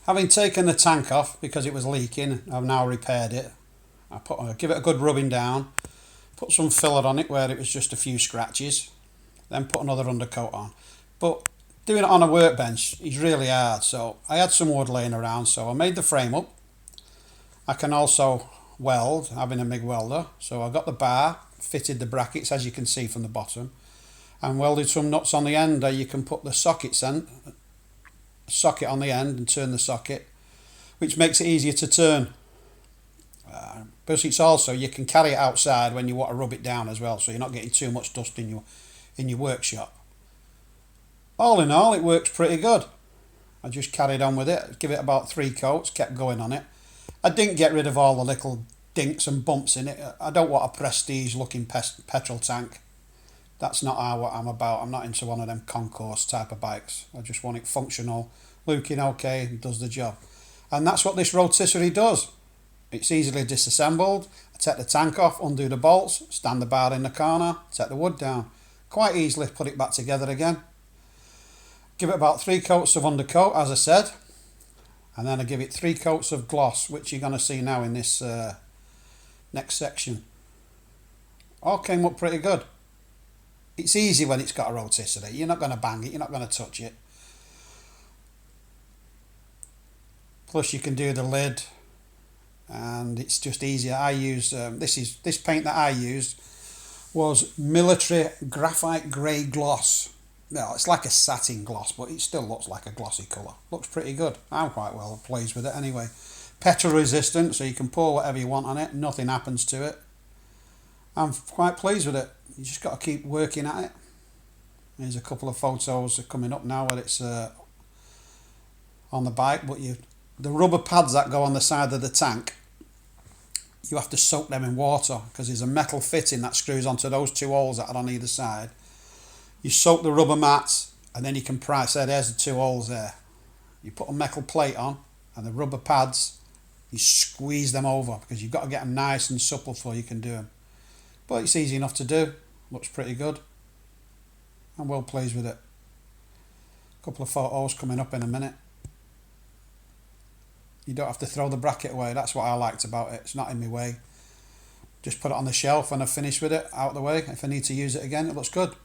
Having taken the tank off because it was leaking, I've now repaired it. I give it a good rubbing down, put some filler on it where it was just a few scratches, then put another undercoat on. But doing it on a workbench is really hard, so I had some wood laying around, so I made the frame up. I can also weld, having a MIG welder, so I got the bar, fitted the brackets as you can see from the bottom, and welded some nuts on the end there. You can put the socket on the end and turn the socket, which makes it easier to turn. But it's also, you can carry it outside when you want to rub it down as well, so you're not getting too much dust in your workshop. All in all, it works pretty good. I just carried on with it, give it about 3 coats, kept going on it. I didn't get rid of all the little dinks and bumps in it. I don't want a prestige looking petrol tank. That's not what I'm about. I'm not into one of them concourse type of bikes. I just want it functional, looking okay, and does the job. And that's what this rotisserie does. It's easily disassembled. I take the tank off, undo the bolts, stand the bar in the corner, take the wood down. Quite easily put it back together again. Give it about 3 coats of undercoat, as I said. And then I give it 3 coats of gloss, which you're going to see now in this next section. All came up pretty good. It's easy when it's got a rotisserie. You're not going to bang it, you're not going to touch it. Plus you can do the lid, and it's just easier. I use this paint that I used was military graphite grey gloss. No, it's like a satin gloss, but it still looks like a glossy colour. Looks pretty good. I'm quite well pleased with it anyway. Petrol resistant, so you can pour whatever you want on it. Nothing happens to it. I'm quite pleased with it. You just got to keep working at it. There's a couple of photos coming up now where it's on the bike, but the rubber pads that go on the side of the tank, you have to soak them in water because there's a metal fitting that screws onto those 2 holes that are on either side. You soak the rubber mats and then you can price there. There's the 2 holes there. You put a metal plate on and the rubber pads, you squeeze them over because you've got to get them nice and supple before you can do them. But it's easy enough to do. Looks pretty good. I'm well pleased with it. A couple of photos coming up in a minute. You don't have to throw the bracket away. That's what I liked about it. It's not in my way. Just put it on the shelf when I've finished with it, out of the way. If I need to use it again, it looks good.